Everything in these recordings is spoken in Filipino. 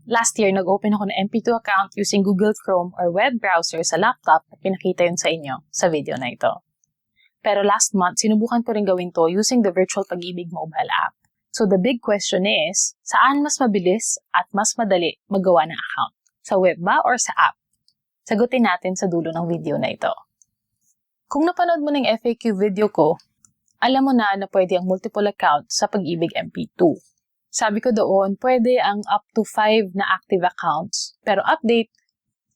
Last year, nag-open ako ng MP2 account using Google Chrome or web browser sa laptop at pinakita yun sa inyo sa video na ito. Pero last month, sinubukan ko rin gawin to using the Virtual Pag-ibig mobile app. So the big question is, saan mas mabilis at mas madali magawa ng account? Sa web ba or sa app? Sagutin natin sa dulo ng video na ito. Kung napanood mo ng FAQ video ko, alam mo na pwede ang multiple account sa Pag-ibig MP2. Sabi ko doon, pwede ang up to 5 na active accounts. Pero update,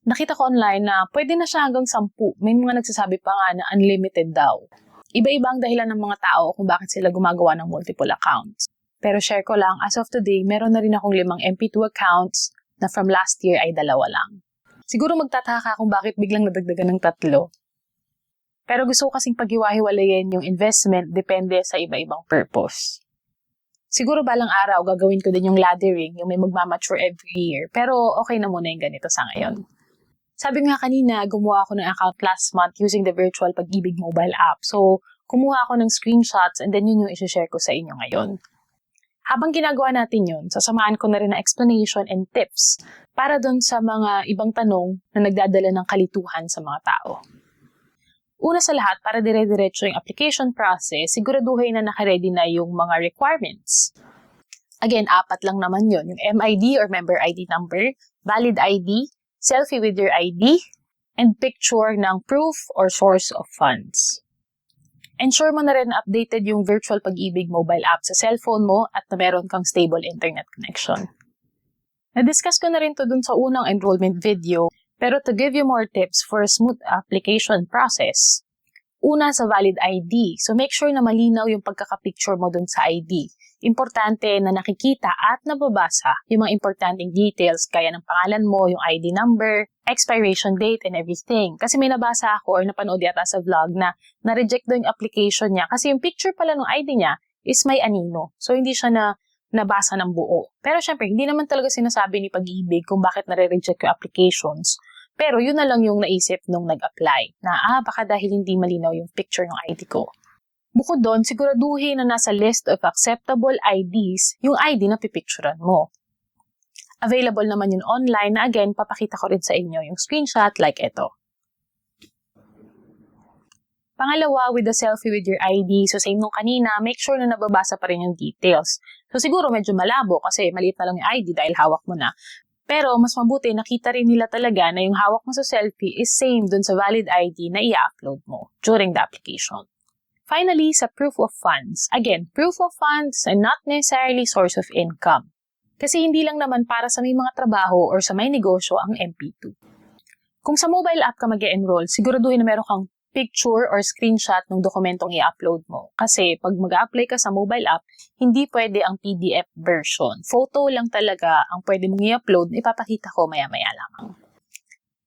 nakita ko online na pwede na siya hanggang 10. May mga nagsasabi pa nga na unlimited daw. Iba-iba ang dahilan ng mga tao kung bakit sila gumagawa ng multiple accounts. Pero share ko lang, as of today, meron na rin akong 5 MP2 accounts na from last year ay 2 lang. Siguro magtataka kung bakit biglang nadagdagan ng 3. Pero gusto ko kasing paghiwa-hiwalayin yung investment depende sa iba-ibang purpose. Siguro balang araw, gagawin ko din yung laddering, yung may magmamature every year. Pero okay na muna yung ganito sa ngayon. Sabi nga kanina, gumawa ako ng account last month using the Virtual Pag-ibig mobile app. So, kumuha ako ng screenshots and then yun yung isi-share ko sa inyo ngayon. Habang ginagawa natin yun, sasamahan ko na rin ng explanation and tips para dun sa mga ibang tanong na nagdadala ng kalituhan sa mga tao. Una sa lahat, para dire-diretso yung application process, siguraduhin na naka-ready na yung mga requirements. Again, 4 lang naman yun. Yung MID or Member ID number, Valid ID, Selfie with your ID, and picture ng proof or source of funds. Ensure mo na rin na updated yung Virtual Pag-ibig mobile app sa cellphone mo at na meron kang stable internet connection. Na-discuss ko na rin to dun sa unang enrollment video, pero to give you more tips for a smooth application process, una sa valid ID. So make sure na malinaw yung pagkakapicture mo dun sa ID. Importante na nakikita at nababasa yung mga importanteng details gaya ng pangalan mo, yung ID number, expiration date, and everything. Kasi may nabasa ako or napanood yata sa vlog na na-reject daw yung application niya kasi yung picture pala ng ID niya is may anino. So hindi siya nabasa ng buo. Pero syempre, hindi naman talaga sinasabi ni Pag-ibig kung bakit nare-reject yung applications. Pero yun na lang yung naisip nung nag-apply na baka dahil hindi malinaw yung picture ng ID ko. Bukod doon, siguraduhin na nasa list of acceptable IDs yung ID na pipicturan mo. Available naman yun online na again, papakita ko rin sa inyo yung screenshot like ito. Pangalawa, with the selfie with your ID, so same nung kanina, make sure na nababasa pa rin yung details. So siguro medyo malabo kasi maliit na lang yung ID dahil hawak mo na. Pero mas mabuti, nakita rin nila talaga na yung hawak mo sa selfie is same dun sa valid ID na i-upload mo during the application. Finally, sa proof of funds. Again, proof of funds and not necessarily source of income. Kasi hindi lang naman para sa may mga trabaho or sa may negosyo ang MP2. Kung sa mobile app ka mag-enroll, siguraduhin na meron kang picture or screenshot ng dokumentong i-upload mo. Kasi pag mag-apply ka sa mobile app, hindi pwede ang PDF version. Photo lang talaga ang pwede mong i-upload, ipapakita ko maya-maya lamang.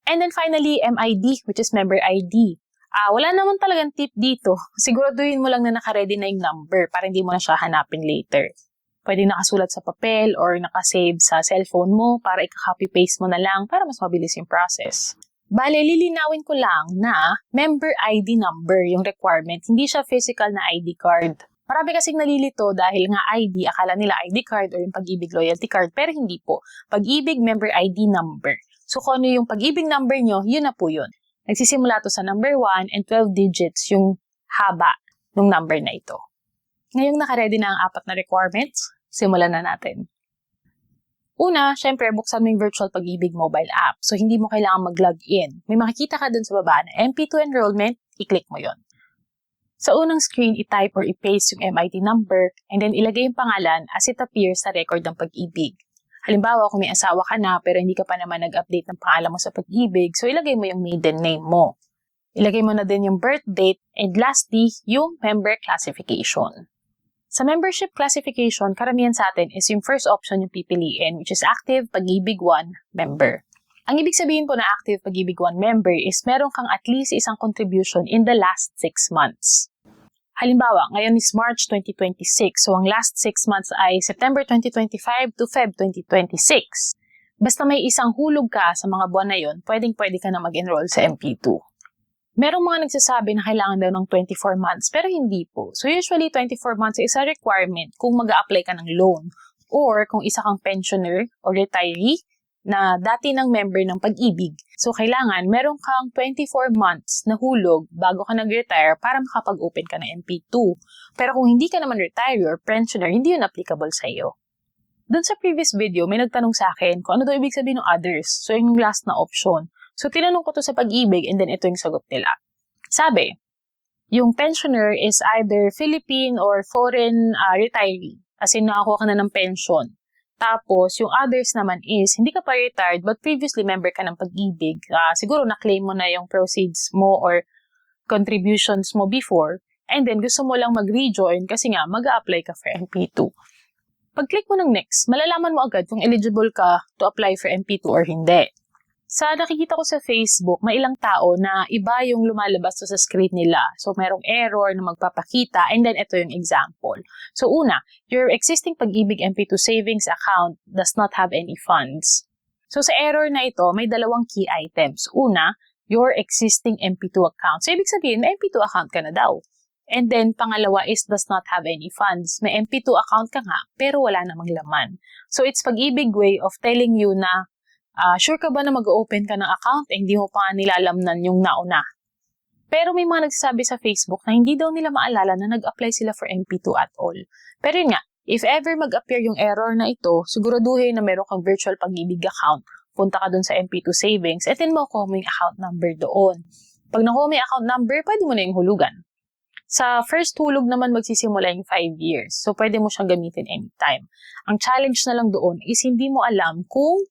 And then finally, MID, which is Member ID. Wala naman talagang tip dito. Siguraduhin mo lang na naka-ready na yung number para hindi mo na siya hanapin later. Pwede nakasulat sa papel or nakasave sa cellphone mo para i-copy-paste mo na lang para mas mabilis yung process. Bale, lilinawin ko lang na member ID number yung requirement, hindi siya physical na ID card. Marami kasing nalilito dahil nga ID, akala nila ID card o yung Pag-ibig loyalty card, pero hindi po. Pag-ibig member ID number. So kung ano yung Pag-ibig number nyo, yun na po yun. Nagsisimula to sa number 1 and 12 digits yung haba ng number na ito. Ngayong nakaredy na ang 4 na requirements, simulan na natin. Una, syempre, buksan mo yung Virtual Pag-ibig mobile app. So, hindi mo kailangan mag-log in. May makikita ka dun sa baba na MP2 enrollment, i-click mo yon. Sa unang screen, i-type or i-paste yung MID number and then ilagay yung pangalan as it appears sa record ng Pag-ibig. Halimbawa, kung may asawa ka na pero hindi ka pa naman nag-update ng pangalan mo sa Pag-ibig, so ilagay mo yung maiden name mo. Ilagay mo na din yung birth date and lastly, yung member classification. Sa membership classification, karamihan sa atin is yung first option yung pipiliin, which is Active Pag-ibig 1 member. Ang ibig sabihin po na Active Pag-ibig 1 member is meron kang at least isang contribution in the last 6 months. Halimbawa, ngayon is March 2026, so ang last 6 months ay September 2025 to Feb 2026. Basta may isang hulog ka sa mga buwan na yon, pwedeng-pwede ka na mag-enroll sa MP2. Merong mga nagsasabi na kailangan daw ng 24 months, pero hindi po. So usually, 24 months is a requirement kung mag-a-apply ka ng loan. Or kung isa kang pensioner o retiree, na dati ng member ng Pag-ibig. So, kailangan meron kang 24 months na hulog bago ka nag-retire para makapag-open ka ng MP2. Pero kung hindi ka naman retiree or pensioner, hindi yun applicable sa iyo. Doon sa previous video, may nagtanong sa akin kung ano daw ibig sabihin ng others. So, yung last na option. So, tinanong ko to sa Pag-ibig and then ito yung sagot nila. Sabi, yung pensioner is either Philippine or foreign retiree. As in, nakakuha ka na ng pension. Tapos, yung others naman is, hindi ka pa retired but previously member ka ng Pag-ibig. Siguro na-claim mo na yung proceeds mo or contributions mo before. And then, gusto mo lang mag-rejoin kasi nga, mag-a-apply ka for MP2. Pag-click mo ng next, malalaman mo agad kung eligible ka to apply for MP2 or hindi. Sa nakikita ko sa Facebook, may ilang tao na iba yung lumalabas sa screen nila. So, merong error na magpapakita and then ito yung example. So, una, your existing Pag-ibig MP2 savings account does not have any funds. So, sa error na ito, may dalawang key items. Una, your existing MP2 account. So, ibig sabihin, may MP2 account ka na daw. And then, pangalawa is does not have any funds. May MP2 account ka nga, pero wala namang laman. So, it's Pag-ibig way of telling you na sure ka ba na mag-open ka ng account eh, hindi mo pa nilalamnan yung nauna. Pero may mga nagsasabi sa Facebook na hindi daw nila maalala na nag-apply sila for MP2 at all. Pero yun nga, if ever mag-appear yung error na ito, siguraduhin na meron kang virtual Pag-ibig account. Punta ka dun sa MP2 savings, at then makuha mo yung account number doon. Pag nakuha mo yung account number, pwede mo na yung hulugan. Sa first hulog naman magsisimula yung 5 years. So, pwede mo siyang gamitin anytime. Ang challenge na lang doon is hindi mo alam kung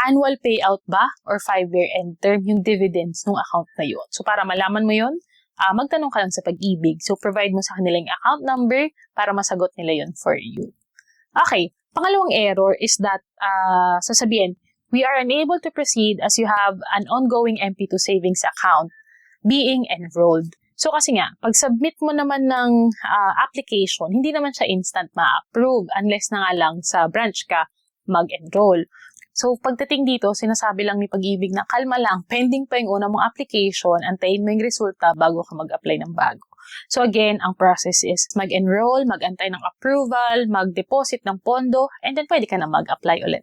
annual payout ba or 5-year end term yung dividends ng account na yun. So, para malaman mo yun, magtanong ka lang sa Pag-ibig. So, provide mo sa kanila yung account number para masagot nila yun for you. Okay, pangalawang error is that sasabihin, we are unable to proceed as you have an ongoing MP2 savings account being enrolled. So kasi nga, pag submit mo naman ng application, hindi naman siya instant ma-approve unless na nga lang sa branch ka mag-enroll. So pagdating dito, sinasabi lang ni Pag-ibig na kalma lang, pending pa yung una mong application, antayin mo yung resulta bago ka mag-apply ng bago. So again, ang process is mag-enroll, mag-antay ng approval, mag-deposit ng pondo, and then pwede ka na mag-apply ulit.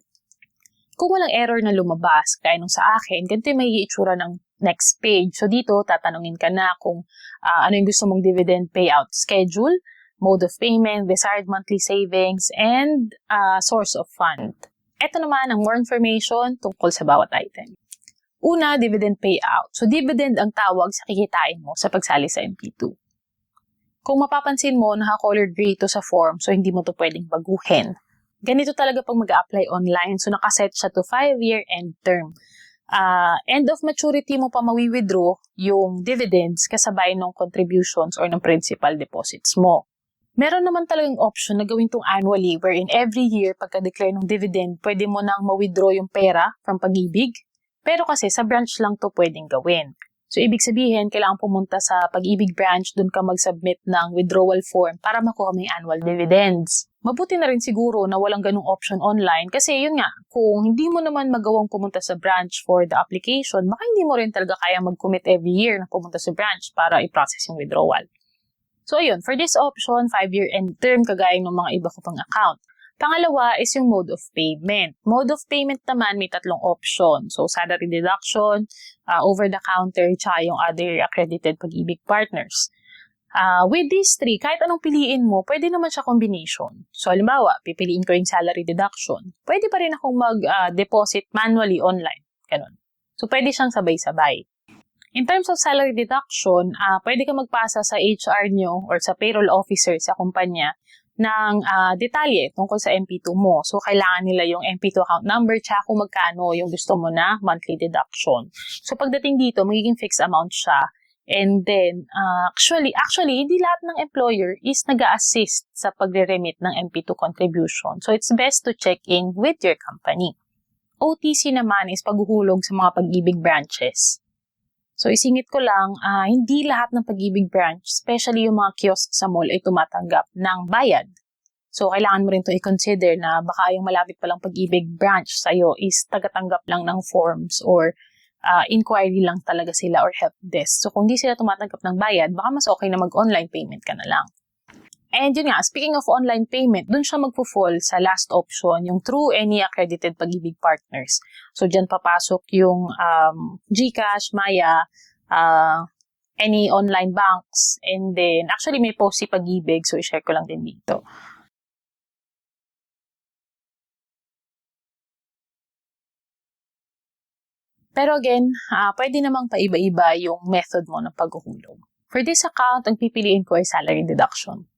Kung walang error na lumabas, kaya nung sa akin, ganito yung may itsura ng next page. So dito, tatanungin ka na kung ano yung gusto mong dividend payout schedule, mode of payment, desired monthly savings, and source of fund. Ito naman ang more information tungkol sa bawat item. Una, dividend payout. So dividend ang tawag sa kikitain mo sa pagsali sa MP2. Kung mapapansin mo, naka-color gray ito sa form, so hindi mo to pwedeng baguhin. Ganito talaga pag mag-a-apply online. So nakaset siya to 5-year end term. End of maturity mo pa mawi-withdraw yung dividends kasabay ng contributions or ng principal deposits mo. Meron naman talagang option na gawin tong annually wherein every year pagka-declare ng dividend, pwede mo nang ma-withdraw yung pera from Pag-ibig. Pero kasi sa branch lang to pwedeng gawin. So, ibig sabihin, kailangan pumunta sa Pag-ibig branch, dun ka mag-submit ng withdrawal form para makuha mo yung annual dividends. Mabuti na rin siguro na walang ganung option online kasi yun nga, kung hindi mo naman magawang pumunta sa branch for the application, baka hindi mo rin talaga kaya mag-commit every year na pumunta sa branch para i-process yung withdrawal. So, ayun, for this option, 5-year end term kagaya ng mga iba ko pang account. Pangalawa is yung mode of payment. Mode of payment naman may tatlong option. So, salary deduction, over-the-counter, tsaka yung other accredited Pag-ibig partners. With these three, kahit anong piliin mo, pwede naman siya combination. So, halimbawa, pipiliin ko yung salary deduction. Pwede pa rin akong mag-deposit manually online. Ganun. So, pwede siyang sabay-sabay. In terms of salary deduction, pwede ka magpasa sa HR nyo or sa payroll officer sa kumpanya ng detalye tungkol sa MP2 mo. So, kailangan nila yung MP2 account number tsaka kung magkano yung gusto mo na monthly deduction. So, pagdating dito, magiging fixed amount siya. And then, actually, hindi lahat ng employer is nag-a-assist sa pagre-remit ng MP2 contribution. So, it's best to check in with your company. OTC naman is paghuhulog sa mga Pag-ibig branches. So, isingit ko lang, hindi lahat ng Pag-ibig branch, especially yung mga kiosk sa mall, ay tumatanggap ng bayad. So, kailangan mo rin ito i-consider na baka yung malapit palang Pag-ibig branch sa'yo is tagatanggap lang ng forms or inquiry lang talaga sila or help desk. So, kung di sila tumatanggap ng bayad, baka mas okay na mag-online payment ka na lang. And yun nga, speaking of online payment, dun siya magpo-fall sa last option, yung through any accredited Pag-ibig partners. So, dyan papasok yung GCash, Maya, any online banks, and then, actually may post si Pag-ibig, so i-share ko lang din dito. Pero again, pwede namang paiba-iba yung method mo ng paghuhulog. For this account, ang pipiliin ko ay salary deduction.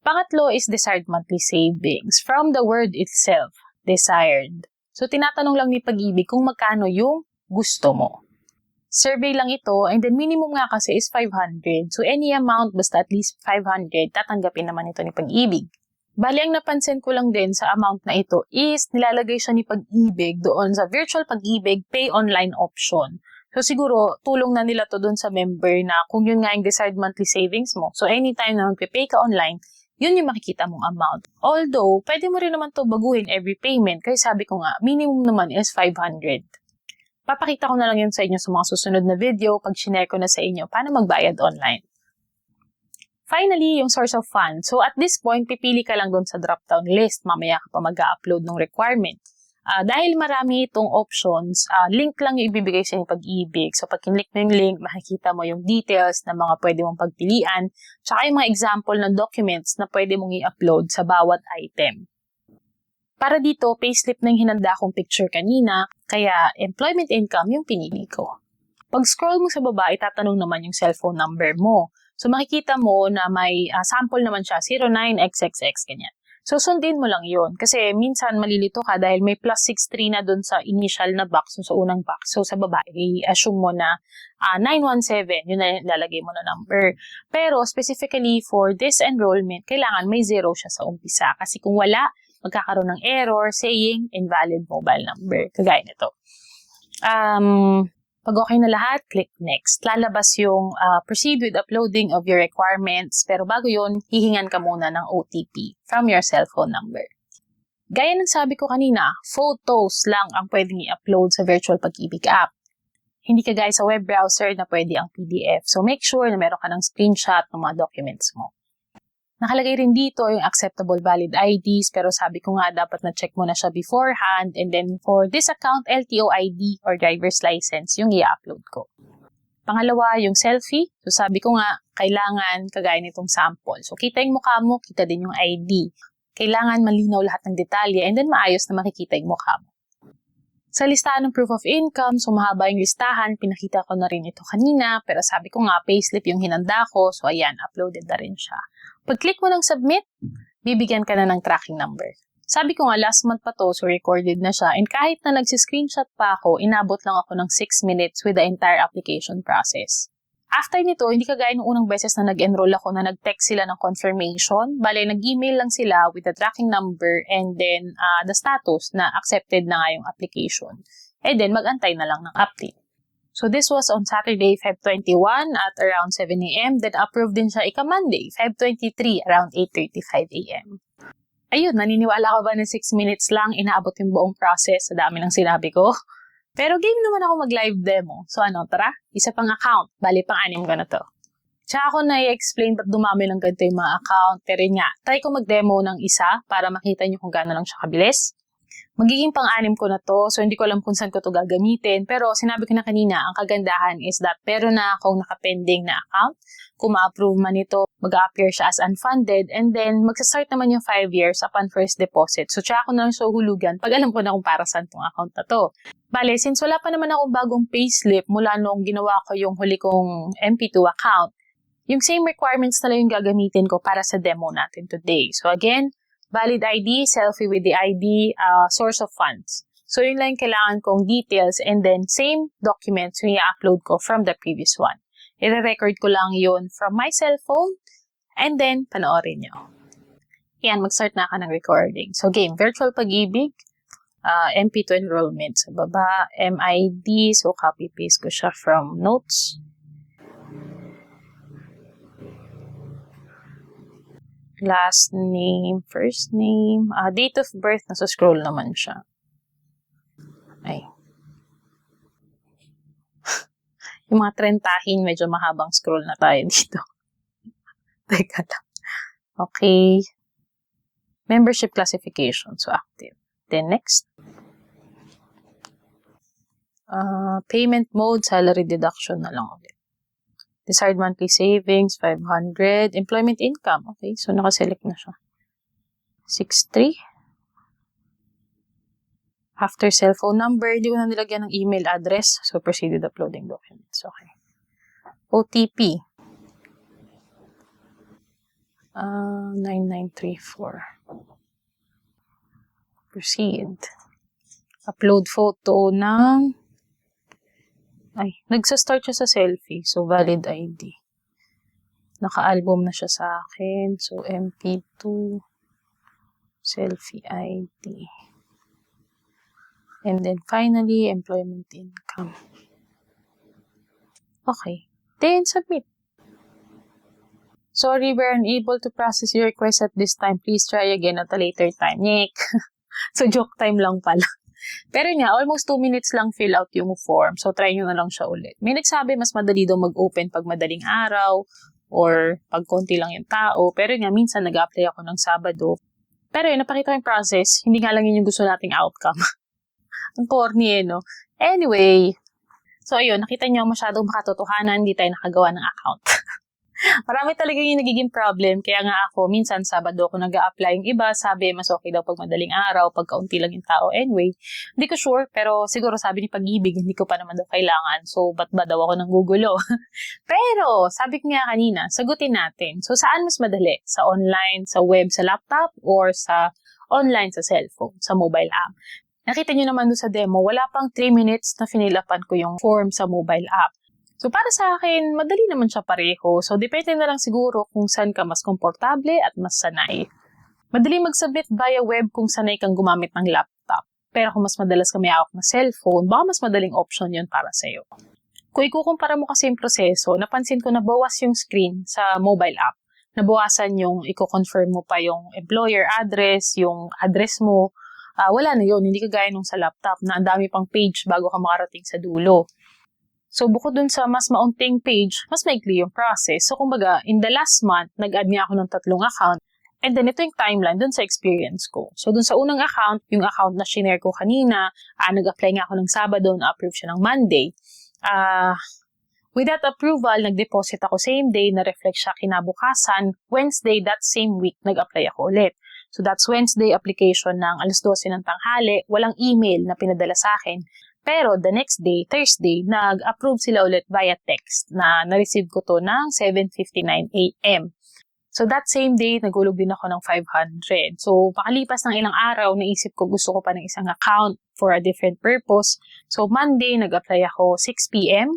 Pangatlo is desired monthly savings. From the word itself, desired. So, tinatanong lang ni Pag-ibig kung magkano yung gusto mo. Survey lang ito, and then minimum nga kasi is 500. So, any amount, basta at least 500, tatanggapin naman ito ni Pag-ibig. Bali, ang napansin ko lang din sa amount na ito is nilalagay siya ni Pag-ibig doon sa virtual Pag-ibig pay online option. So, siguro, tulong na nila to doon sa member na kung yun nga yung desired monthly savings mo. So, anytime na magpe-pay ka online, yun yung makikita mong amount. Although, pwede mo rin naman to baguhin every payment. Kaya sabi ko nga, minimum naman is 500. Papakita ko na lang yun sa inyo sa mga susunod na video pag shinare ko na sa inyo paano magbayad online. Finally, yung source of funds. So, at this point, pipili ka lang doon sa drop-down list. Mamaya ka pa mag-upload ng requirement. Dahil marami itong options, link lang yung ibibigay sa inyong Pag-ibig. So, pag kinlik mo yung link, makikita mo yung details na mga pwede mong pagpilian, tsaka yung mga example ng documents na pwede mong i-upload sa bawat item. Para dito, payslip na yung hinanda kong picture kanina, kaya employment income yung pinili ko. Pag scroll mo sa baba, itatanong naman yung cellphone number mo. So, makikita mo na may sample naman siya, 09XXX, ganyan. So, sundin mo lang yun. Kasi minsan malilito ka dahil may plus 63 na dun sa initial na box, sa unang box. So, sa baba, i-assume mo na 917, yun na lalagay mo na number. Pero, specifically for this enrollment, kailangan may 0 siya sa umpisa. Kasi kung wala, magkakaroon ng error saying invalid mobile number. Kagaya nito. Pag okay na lahat, click next. Lalabas yung proceed with uploading of your requirements. Pero bago yun, hihingan ka muna ng OTP from your cellphone number. Gaya ng sabi ko kanina, photos lang ang pwedeng i-upload sa Virtual Pag-ibig app. Hindi ka guys sa web browser na pwede ang PDF. So make sure na meron ka ng screenshot ng mga documents mo. Nakalagay rin dito yung acceptable valid IDs, pero sabi ko nga dapat na-check mo na siya beforehand, and then for this account, LTO ID or driver's license yung i-upload ko. Pangalawa, yung selfie. So sabi ko nga, kailangan kagaya nitong sample. So kita yung mukha mo, kita din yung ID. Kailangan malinaw lahat ng detalye, and then maayos na makikita yung mukha mo. Sa listahan ng proof of income, so mahaba yung listahan, pinakita ko na rin ito kanina, pero sabi ko nga, payslip yung hinanda ko, so ayan, uploaded na rin siya. Pag-click mo ng submit, bibigyan ka na ng tracking number. Sabi ko nga, last month pa to, so recorded na siya. And kahit na nagsiscreenshot pa ako, inabot lang ako ng 6 minutes with the entire application process. After nito, hindi kagaya ng unang beses na nag-enroll ako na nag-text sila ng confirmation. Bale, nag-email lang sila with the tracking number and then the status na accepted na nga yung application. And then, mag-antay na lang ng update. So, this was on Saturday, Feb 21 at around 7 a.m. Then, approved din siya ika-Monday, Feb 23 around 8:35 a.m. Ayun, naniniwala ko ba na 6 minutes lang inaabot yung buong process sa dami ng sinabi ko? Pero game naman ako mag-live demo. So, tara? Isa pang account. Bali, pang-anim ko na to. Tsaka ako na-i-explain ba't dumami ng ganito yung mga account. Pero nga, try ko mag-demo ng isa para makita nyo kung gaano lang siya kabilis. Magiging pang-anim ko na to, so hindi ko alam kung saan ko to gagamitin. Pero sinabi ko na kanina, ang kagandahan is that meron na akong nakapending na account. Kung ma-approve man ito, mag-a-appear siya as unfunded, and then magsa-start naman yung 5 years upon first deposit. So tsaka ko na lang siya hulugan pag alam ko na kung para saan tong account na to. Bale, since wala pa naman akong bagong payslip mula nung ginawa ko yung huli kong MP2 account, yung same requirements na lang yung gagamitin ko para sa demo natin today. So again, valid ID, selfie with the ID, source of funds. So, yun lang yung kailangan kong details, and then same documents yung i-upload ko from the previous one. I-record ko lang yun from my cellphone, and then panoorin nyo. Yan, mag-start na ako ng recording. So, game, Virtual Pag-ibig, MP2 enrollment. Sa baba, MID, so copy-paste ko siya from notes. Last name, first name, date of birth, nasa scroll naman siya. Ay. Yung mga trentahin, medyo mahabang scroll na tayo dito. Teka lang. Okay. Membership classification, so active. Then next. Payment mode, salary deduction na lang ulit. Desired monthly savings, 500. Employment income, okay. So, nakaselect na siya. 63. After cellphone number, hindi ko na nilagyan ng email address. So, proceed with uploading documents. Okay. OTP. 9934. Proceed. Upload photo ng... nagsastart siya sa selfie. So, valid ID. Naka-album na siya sa akin. So, MP2. Selfie ID. And then, finally, employment income. Okay. Then, submit. Sorry, we're unable to process your request at this time. Please try again at a later time. Nyek. So, joke time lang pala. Pero nga, almost 2 minutes lang fill out yung form. So, try nyo na lang siya ulit. May nagsabi, mas madali daw mag-open pag madaling araw or pag konti lang yung tao. Pero nga, minsan nag-apply ako ng Sabado. Pero yun, napakita ko yung process. Hindi nga lang yun yung gusto nating outcome. Ang corny no? Anyway, so ayun, nakita nyo masyadong makatotohanan, hindi tayo nakagawa ng account. Marami talaga yung nagiging problem. Kaya nga ako, minsan Sabado ako nag-a-apply. Yung iba, sabi, mas okay daw pag madaling araw, pag kaunti lang yung tao. Anyway, hindi ko sure, pero siguro sabi ni Pag-ibig, hindi ko pa naman daw kailangan. So, ba't ba daw ako nang gugulo? Pero, sabi ko nga kanina, sagutin natin. So, saan mas madali? Sa online, sa web, sa laptop, or sa online, sa cellphone, sa mobile app? Nakita nyo naman doon sa demo, wala pang 3 minutes na finilapan ko yung form sa mobile app. So, para sa akin, madali naman siya pareho. So, depende na lang siguro kung saan ka mas komportable at mas sanay. Madali mag-submit via web kung sanay kang gumamit ng laptop. Pero kung mas madalas ka may hawak na cellphone, baka mas madaling option yun para sa'yo. Kung ikukumpara mo kasi yung proseso, napansin ko na bawas yung screen sa mobile app. Nabawasan yung i-confirm mo pa yung employer address, yung address mo. Wala na yun. Hindi kagaya nung sa laptop na ang dami pang page bago ka makarating sa dulo. So, bukod dun sa mas maunting page, mas maikli yung process. So, kumbaga, in the last month, nag-add niya ako ng 3 account. And then, ito yung timeline dun sa experience ko. So, dun sa unang account, yung account na shinare ko kanina, nag-apply nga ako ng Sabado, na-approve siya ng Monday. With that approval, nag-deposit ako same day, na-reflect siya kinabukasan. Wednesday, that same week, nag-apply ako ulit. So, that's Wednesday application ng 12:00 ng tanghali. Walang email na pinadala sa akin. Pero the next day, Thursday, nag-approve sila ulit via text na na-receive ko to ng 7:59 a.m. So that same day, nagulog din ako ng 500. So pakalipas ng ilang araw, naisip ko gusto ko pa ng isang account for a different purpose. So Monday, nag-apply ako 6 p.m.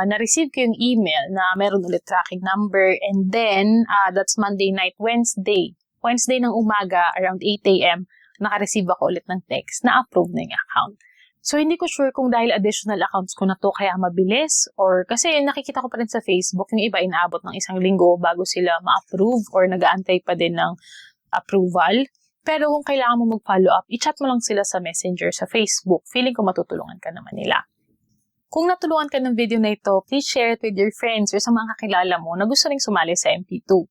Na-receive ko yung email na meron ulit tracking number. And then, that's Monday night, Wednesday ng umaga, around 8 a.m., naka-receive ako ulit ng text na approve na yung account. So, hindi ko sure kung dahil additional accounts ko na to kaya mabilis or kasi nakikita ko pa rin sa Facebook, yung iba inaabot ng 1 linggo bago sila ma-approve or nag-aantay pa din ng approval. Pero kung kailangan mo mag-follow up, i-chat mo lang sila sa Messenger, sa Facebook. Feeling ko matutulungan ka naman nila. Kung natulungan ka ng video na ito, please share it with your friends or sa mga kakilala mo na gusto ring sumali sa MP2.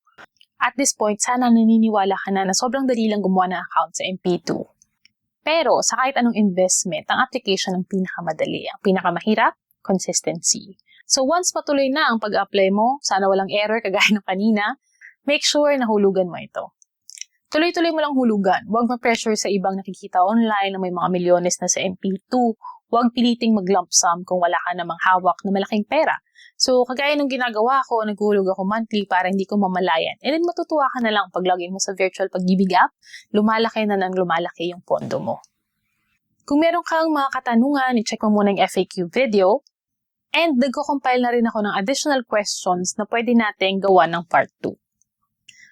At this point, sana naniniwala ka na sobrang dali lang gumawa ng account sa MP2. Pero sa kahit anong investment, ang application ang pinakamadali. Ang pinakamahirap, consistency. So once matuloy na ang pag-apply mo, sana walang error kagaya ng kanina, make sure na hulugan mo ito. Tuloy-tuloy mo lang hulugan. Huwag ma-pressure sa ibang nakikita online na may mga milyones na sa MP2. Huwag piliting mag-lump sum kung wala ka namang hawak na malaking pera. So, kagaya nung ginagawa ko, naghulog ako monthly para hindi ko mamalayan. And then matutuwa ka na lang pag login mo sa virtual Pag-ibig app, lumalaki na nang lumalaki yung pondo mo. Kung meron kang mga katanungan, i-check mo muna yung FAQ video. And nagko-compile na rin ako ng additional questions na pwede natin gawa ng part 2.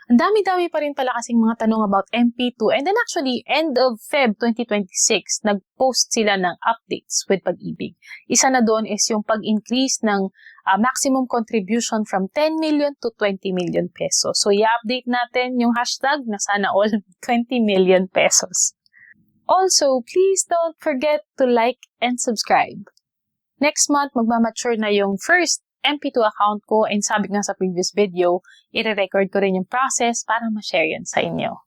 Ang dami-dami pa rin pala kasing mga tanong about MP2. And then actually, end of Feb 2026, nag-post sila ng updates with Pag-ibig. Isa na doon is yung pag-increase ng maximum contribution from 10 million to 20 million pesos. So, i-update natin yung hashtag na sana all 20 million pesos. Also, please don't forget to like and subscribe. Next month, magmamature na yung first MP2 account ko and sabi nga sa previous video, i-record ko rin yung process para ma-share yun sa inyo.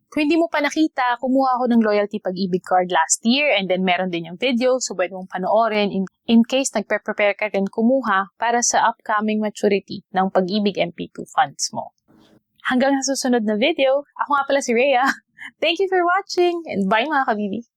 Kung hindi mo pa nakita, kumuha ako ng Loyalty Pag-ibig card last year and then meron din yung video so pwede mong panoorin in case nagpe-prepare ka rin kumuha para sa upcoming maturity ng Pag-ibig MP2 funds mo. Hanggang sa susunod na video, ako nga pala si Rhea. Thank you for watching and bye mga kabibi!